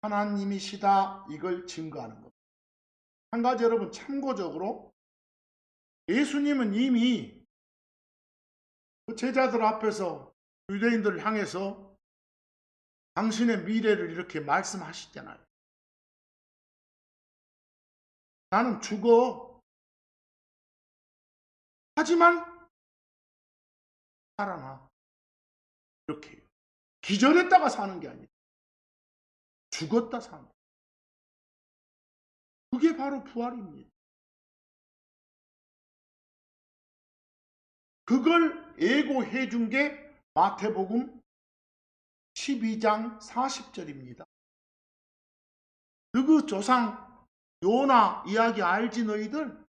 하나님이시다 이걸 증거하는 겁니다. 한 가지 여러분 참고적으로 예수님은 이미 그 제자들 앞에서 유대인들을 향해서 당신의 미래를 이렇게 말씀하시잖아요. 나는 죽어. 하지만 살아나. 이렇게 기절했다가 사는 게 아니라 죽었다 산다. 그게 바로 부활입니다. 그걸 예고해 준 게 마태복음 12장 40절입니다. 너그 조상 요나 이야기 알지 너희들?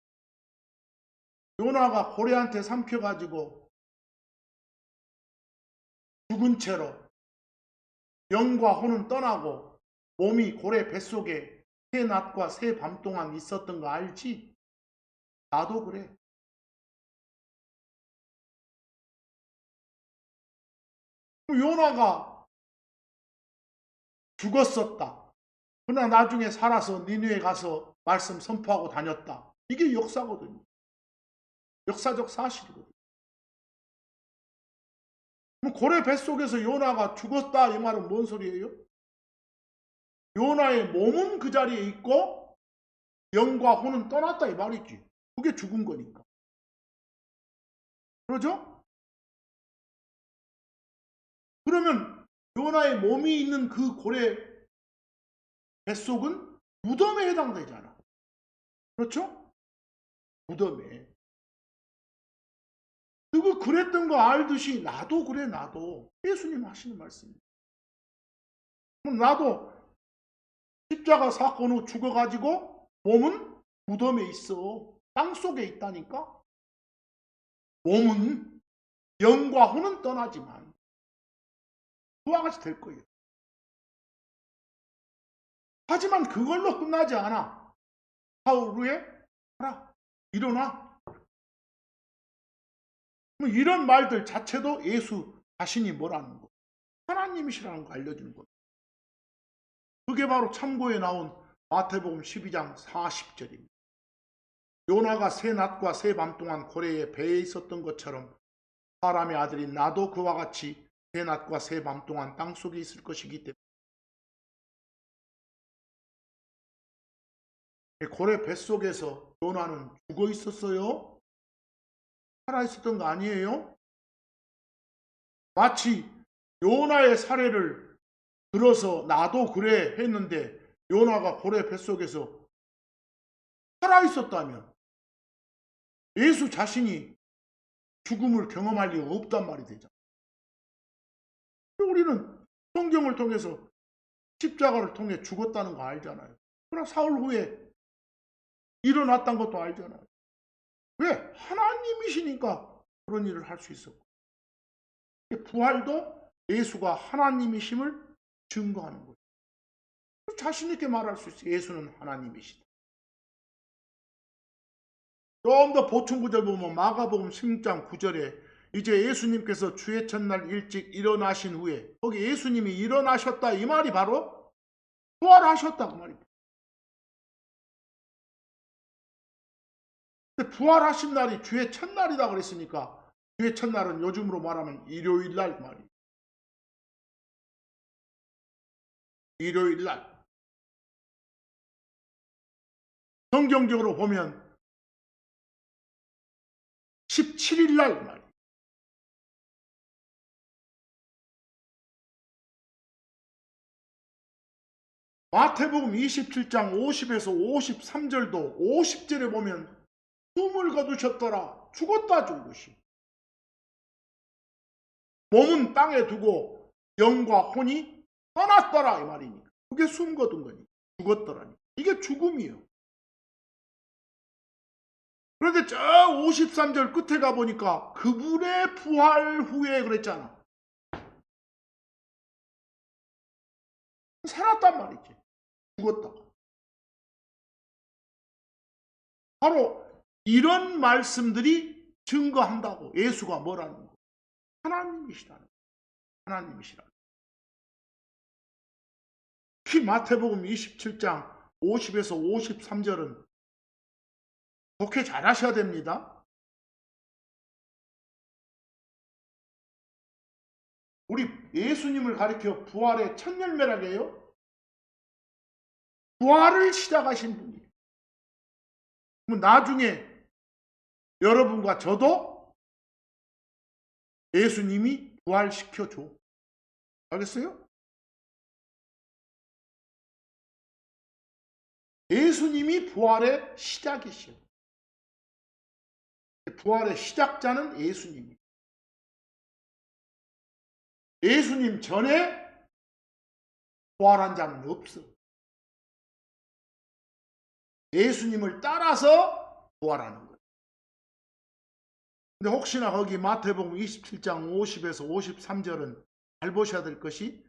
요나가 고래한테 삼켜가지고 죽은 채로 영과 혼은 떠나고 몸이 고래 뱃속에 새 낮과 새 밤 동안 있었던 거 알지? 나도 그래. 요나가 죽었었다. 그러나 나중에 살아서 니느웨 가서 말씀 선포하고 다녔다. 이게 역사거든요. 역사적 사실이거든요. 그럼 고래 뱃속에서 요나가 죽었다 이 말은 뭔 소리예요? 요나의 몸은 그 자리에 있고 영과 혼은 떠났다 이 말이지. 그게 죽은 거니까. 그러죠? 그러면 요나의 몸이 있는 그 고래 뱃속은 무덤에 해당되잖아. 그렇죠? 무덤에. 그거 그랬던 거 알듯이 나도 그래 나도. 예수님 하시는 말씀입니다. 그럼 나도 십자가 사건 후 죽어가지고 몸은 무덤에 있어. 땅속에 있다니까. 몸은 영과 혼은 떠나지만 그와 같이 될 거예요. 하지만 그걸로 끝나지 않아. 사흘 후에 하라. 일어나. 이런 말들 자체도 예수 자신이 뭐라는 거. 하나님이시라는 거 알려주는 거예요. 그게 바로 참고에 나온 마태복음 12장 40절입니다. 요나가 새 낮과 새 밤 동안 고래의 배에 있었던 것처럼 사람의 아들이 나도 그와 같이 새 낮과 새 밤 동안 땅속에 있을 것이기 때문에 고래 뱃속에서 요나는 죽어 있었어요? 살아 있었던 거 아니에요? 마치 요나의 사례를 들어서 나도 그래 했는데 요나가 고래 뱃속에서 살아 있었다면 예수 자신이 죽음을 경험할 리가 없단 말이 되잖아. 우리는 성경을 통해서 십자가를 통해 죽었다는 거 알잖아요. 그러나 사흘 후에 일어났다는 것도 알잖아요. 왜? 하나님이시니까 그런 일을 할 수 있었고. 부활도 예수가 하나님이심을 증거하는 거예요. 자신 있게 말할 수 있어요. 예수는 하나님이시다. 좀 더 보충 구절 보면 마가복음 16장 9절에 이제 예수님께서 주의 첫날 일찍 일어나신 후에 거기 예수님이 일어나셨다 이 말이 바로 부활하셨다 그 말입니다. 근데 부활하신 날이 주의 첫날이다 그랬으니까 주의 첫날은 요즘으로 말하면 일요일 날 말이에요. 일요일 날. 성경적으로 보면 17일 날 말이에요. 마태복음 27장 50에서 53절도 50절에 보면 숨을 거두셨더라. 죽었다 죽으시. 몸은 땅에 두고 영과 혼이 떠났더라 이 말이니까. 그게 숨 거둔 거니까. 죽었더라니. 이게 죽음이에요. 그런데 저 53절 끝에 가보니까 그분의 부활 후에 그랬잖아. 살았단 말이지. 죽었다. 바로 이런 말씀들이 증거한다고. 예수가 뭐라는 거. 하나님이시라는 거. 하나님이시라는 거. 특히 마태복음 27장 50에서 53절은 독해 잘 하셔야 됩니다. 우리 예수님을 가리켜 부활의 첫 열매라고 해요. 부활을 시작하신 분이에요. 그럼 나중에 여러분과 저도 예수님이 부활시켜줘. 알겠어요? 예수님이 부활의 시작이시오. 부활의 시작자는 예수님이에요. 예수님 전에 부활한 자는 없어. 예수님을 따라서 부활하는 거예요. 근데 혹시나 거기 마태복음 27장 50에서 53절은 잘 보셔야 될 것이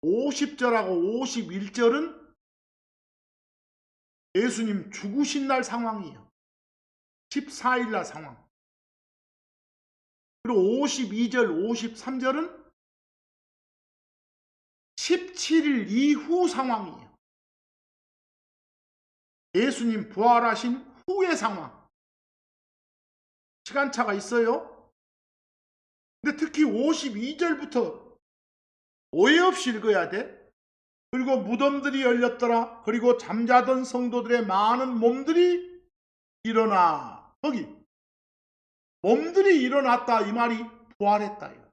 50절하고 51절은 예수님 죽으신 날 상황이에요. 14일 날 상황. 그리고 52절, 53절은 17일 이후 상황이에요. 예수님 부활하신 후의 상황. 시간차가 있어요. 근데 특히 52절부터 오해 없이 읽어야 돼. 그리고 무덤들이 열렸더라. 그리고 잠자던 성도들의 많은 몸들이 일어나. 거기 몸들이 일어났다 이 말이 부활했다.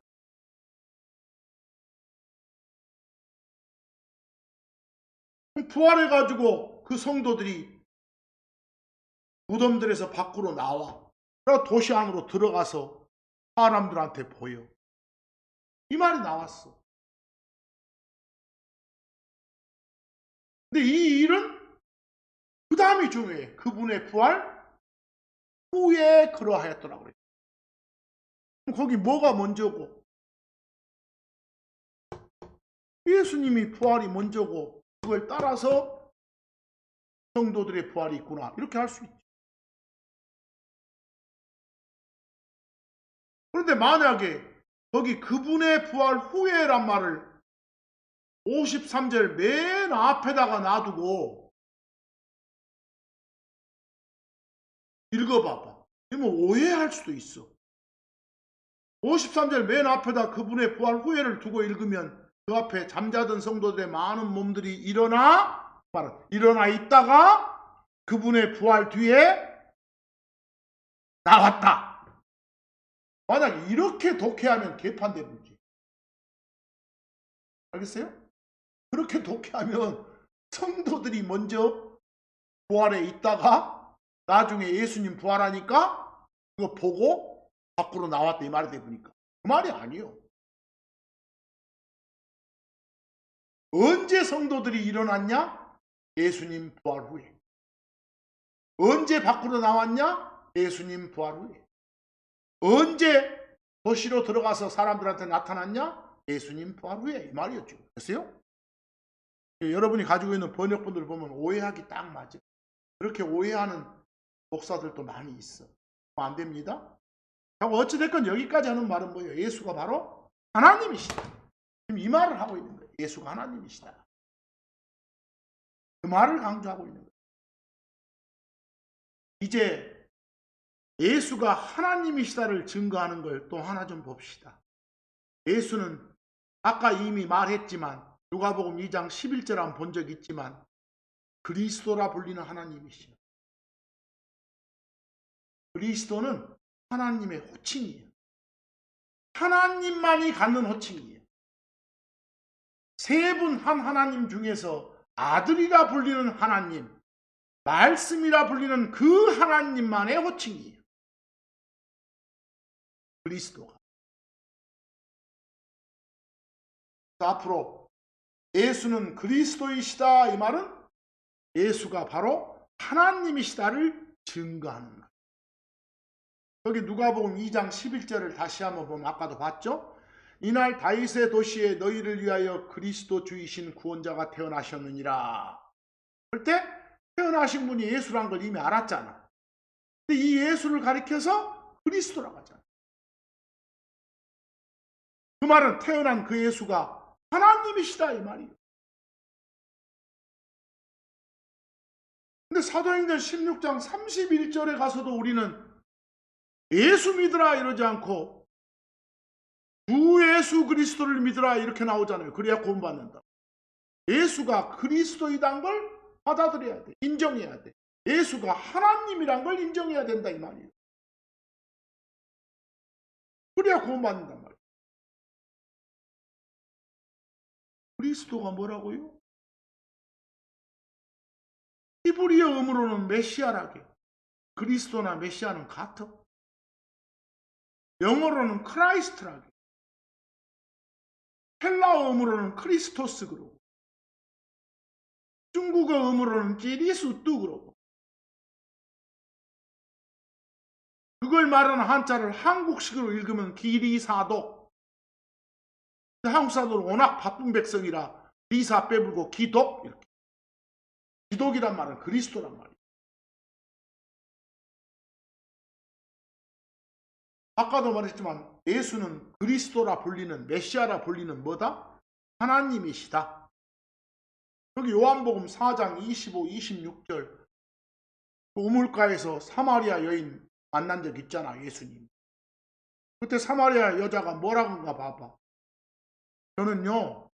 부활해가지고 그 성도들이 무덤들에서 밖으로 나와. 그리고 도시 안으로 들어가서 사람들한테 보여. 이 말이 나왔어. 근데 이 일은 그 다음이 중요해. 그분의 부활 후에 그러하였더라고 그래. 그럼 거기 뭐가 먼저고? 예수님이 부활이 먼저고 그걸 따라서 성도들의 부활이 있구나. 이렇게 할 수 있지. 그런데 만약에 거기 그분의 부활 후에란 말을 53절 맨 앞에다가 놔두고 읽어봐봐. 그러면 오해할 수도 있어. 53절 맨 앞에다 그분의 부활 후에를 두고 읽으면 그 앞에 잠자던 성도들의 많은 몸들이 일어나 있다가 그분의 부활 뒤에 나왔다. 만약 이렇게 독해하면 개판돼 버리지. 알겠어요? 그렇게 독해하면 성도들이 먼저 부활에 있다가 나중에 예수님 부활하니까 그거 보고 밖으로 나왔다 이 말이 되니까 그 말이 아니요. 언제 성도들이 일어났냐? 예수님 부활 후에. 언제 밖으로 나왔냐? 예수님 부활 후에. 언제 도시로 들어가서 사람들한테 나타났냐? 예수님 부활 후에. 이 말이었죠. 됐어요? 여러분이 가지고 있는 번역본들 보면 오해하기 딱 맞아요. 그렇게 오해하는 목사들도 많이 있어. 안 됩니다. 어찌됐건 여기까지 하는 말은 뭐예요? 예수가 바로 하나님이시다. 지금 이 말을 하고 있는 거예요. 예수가 하나님이시다. 그 말을 강조하고 있는 거예요. 이제 예수가 하나님이시다를 증거하는 걸 또 하나 좀 봅시다. 예수는 아까 이미 말했지만 누가복음 2장 11절 한번 본 적 있지만 그리스도라 불리는 하나님이시요. 그리스도는 하나님의 호칭이에요. 하나님만이 갖는 호칭이에요. 세 분 한 하나님 중에서 아들이라 불리는 하나님, 말씀이라 불리는 그 하나님만의 호칭이에요. 그리스도가. 앞으로 예수는 그리스도이시다 이 말은 예수가 바로 하나님이시다를 증거하는 말. 여기 누가복음 2장 11절을 다시 한번 보면 아까도 봤죠? 이날 다윗의 도시에 너희를 위하여 그리스도 주이신 구원자가 태어나셨느니라. 그때 태어나신 분이 예수란 걸 이미 알았잖아. 근데 이 예수를 가리켜서 그리스도라고 하잖아. 그 말은 태어난 그 예수가 하나님이시다 이 말이에요. 근데 사도행전 16장 31절에 가서도 우리는 예수 믿으라 이러지 않고 주 예수 그리스도를 믿으라 이렇게 나오잖아요. 그래야 구원받는다. 예수가 그리스도이란 걸 받아들여야 돼. 인정해야 돼. 예수가 하나님이란 걸 인정해야 된다 이 말이에요. 그래야 구원받는단 말이에요. 그리스도가 뭐라고요? 히브리어 음으로는 메시아라게. 그리스도나 메시아는 같아. 영어로는 크라이스트라게. 헬라어 음으로는 크리스토스 그러고. 중국어 음으로는 기리스뚜 그러고. 그걸 말하는 한자를 한국식으로 읽으면 기리사독. 한국 사람들은 워낙 바쁜 백성이라 리사 빼불고 기독 이렇게. 기독이란 말은 그리스도란 말이에요. 아까도 말했지만 예수는 그리스도라 불리는 메시아라 불리는 뭐다? 하나님이시다. 여기 요한복음 4장 25, 26절 우물가에서 사마리아 여인 만난 적 있잖아 예수님. 그때 사마리아 여자가 뭐라고인가 봐봐. 저는요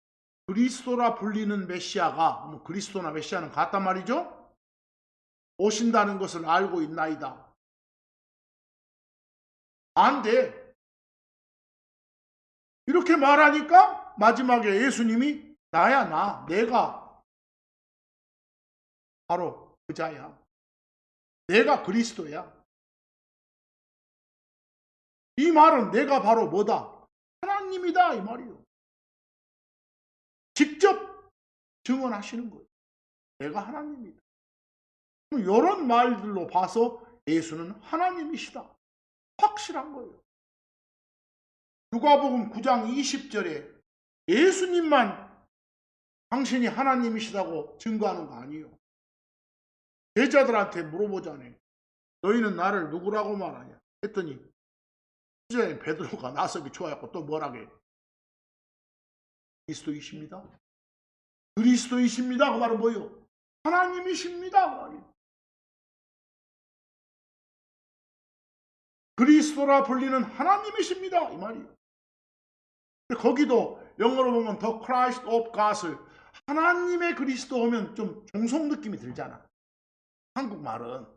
그리스도라 불리는 메시아가 그리스도나 메시아는 같단 말이죠. 오신다는 것을 알고 있나이다. 안 돼. 이렇게 말하니까 마지막에 예수님이 나야 내가 바로 그자야. 내가 그리스도야. 이 말은 내가 바로 뭐다? 하나님이다 이 말이요. 직접 증언하시는 거예요. 내가 하나님이다. 이런 말들로 봐서 예수는 하나님이시다. 확실한 거예요. 누가복음 9장 20절에 예수님만 당신이 하나님이시다고 증거하는 거 아니에요. 제자들한테 물어보자네. 너희는 나를 누구라고 말하냐? 했더니 주자인 베드로가 나서기 좋아했고 또 뭐라게? 그리스도이십니다. 그리스도이십니다. 그 말은 뭐예요? 하나님이십니다. 그 말이에요. 그리스도라 불리는 하나님이십니다. 이 말이에요. 거기도 영어로 보면 The Christ of God을 하나님의 그리스도 하면 좀 종속 느낌이 들잖아. 한국말은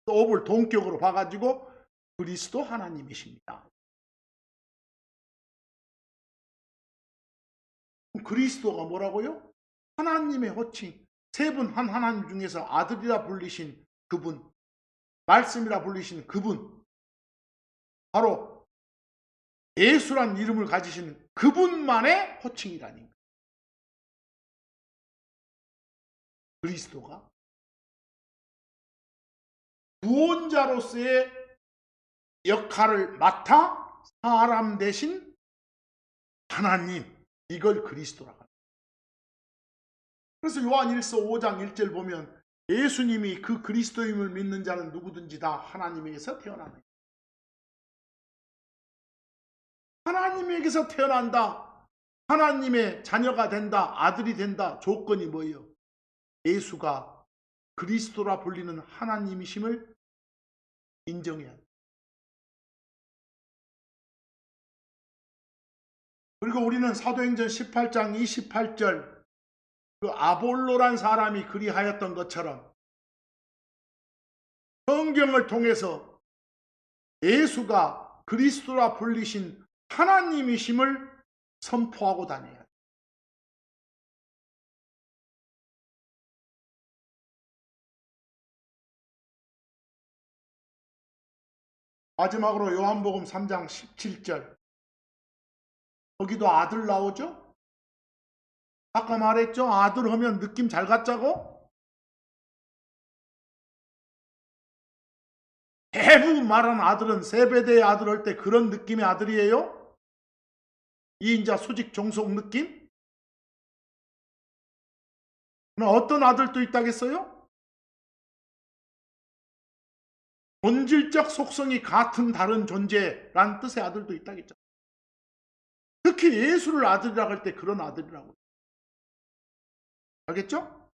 또 of을 동격으로 봐가지고 그리스도 하나님이십니다. 그리스도가 뭐라고요? 하나님의 호칭. 세 분 한 하나님 중에서 아들이라 불리신 그분, 말씀이라 불리신 그분, 바로 예수란 이름을 가지신 그분만의 호칭이라는 거예요. 그리스도가 구원자로서의 역할을 맡아 사람 대신 하나님, 이걸 그리스도라고 합니다. 그래서 요한일서 5장 1절 보면 예수님이 그 그리스도임을 믿는 자는 누구든지 다 하나님에게서 태어나는 하나님에게서 태어난다. 하나님의 자녀가 된다. 아들이 된다. 조건이 뭐예요? 예수가 그리스도라 불리는 하나님이심을 인정해야 돼. 그리고 우리는 사도행전 18장 28절 그 아볼로란 사람이 그리하였던 것처럼 성경을 통해서 예수가 그리스도라 불리신 하나님이심을 선포하고 다녀야 돼. 마지막으로 요한복음 3장 17절 거기도 아들 나오죠? 아까 말했죠? 아들 하면 느낌 잘 갖자고? 대부분 말하는 아들은 세베대의 아들 할 때 그런 느낌의 아들이에요? 2인자 수직 종속 느낌? 그럼 어떤 아들도 있다겠어요? 본질적 속성이 같은 다른 존재란 뜻의 아들도 있다겠죠. 특히 예수를 아들이라고 할 때 그런 아들이라고. 알겠죠?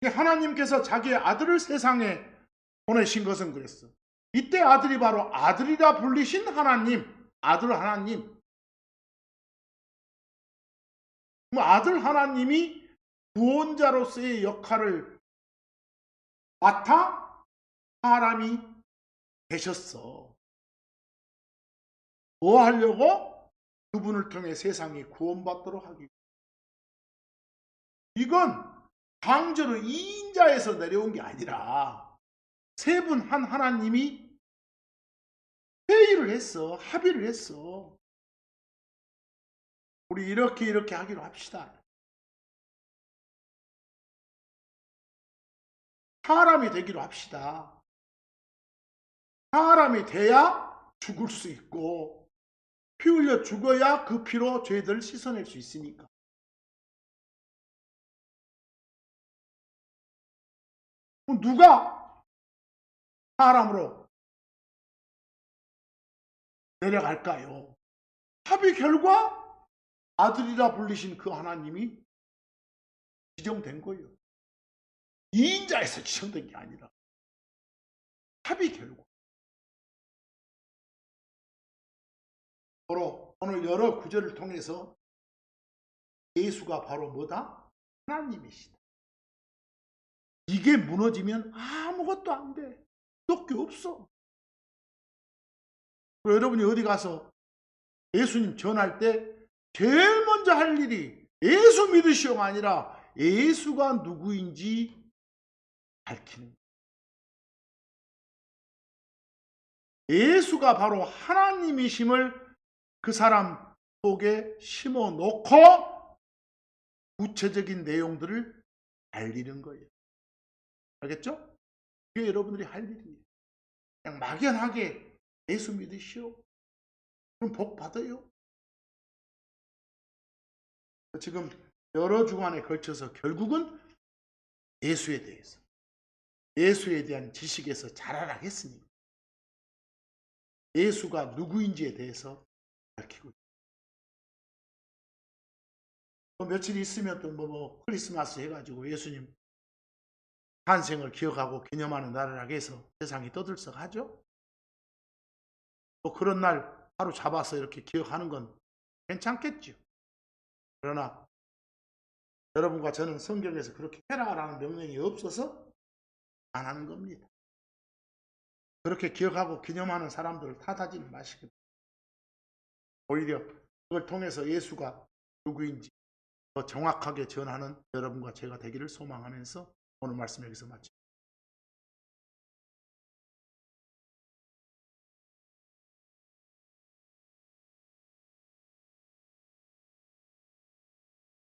하나님께서 자기의 아들을 세상에 보내신 것은 그랬어. 이때 아들이 바로 아들이라 불리신 하나님, 아들 하나님. 그럼 아들 하나님이 구원자로서의 역할을 맡아 사람이 되셨어. 뭐 하려고? 그분을 통해 세상이 구원받도록 하기. 이건 강제로 2인자에서 내려온 게 아니라 세 분 한 하나님이 회의를 했어. 합의를 했어. 우리 이렇게 하기로 합시다. 사람이 되기로 합시다. 사람이 돼야 죽을 수 있고 피 흘려 죽어야 그 피로 죄들을 씻어낼 수 있으니까. 누가 사람으로 내려갈까요? 합의 결과 아들이라 불리신 그 하나님이 지정된 거예요. 2인자에서 지정된 게 아니라 합의 결과. 바로 오늘 여러 구절을 통해서 예수가 바로 뭐다? 하나님이시다. 이게 무너지면 아무것도 안 돼. 또 게 없어. 그리고 여러분이 어디 가서 예수님 전할 때 제일 먼저 할 일이 예수 믿으시오가 아니라 예수가 누구인지 밝히는 거예요. 예수가 바로 하나님이심을 그 사람 속에 심어 놓고 구체적인 내용들을 알리는 거예요. 알겠죠? 그게 여러분들이 할 일이에요. 그냥 막연하게 예수 믿으시오. 그럼 복 받아요. 지금 여러 주간에 걸쳐서 결국은 예수에 대해서, 예수에 대한 지식에서 자라나겠으니까 예수가 누구인지에 대해서 밝히고 있습니다. 또 며칠 있으면 또 크리스마스 해가지고 예수님 탄생을 기억하고 기념하는 날을 하게 해서 세상이 떠들썩하죠. 또 그런 날 하루 잡아서 이렇게 기억하는 건 괜찮겠죠. 그러나 여러분과 저는 성경에서 그렇게 해라라는 명령이 없어서 안 하는 겁니다. 그렇게 기억하고 기념하는 사람들을 탓하지는 마시고 오히려 그걸 통해서 예수가 누구인지 더 정확하게 전하는 여러분과 제가 되기를 소망하면서 오늘 말씀 여기서 마칩니다.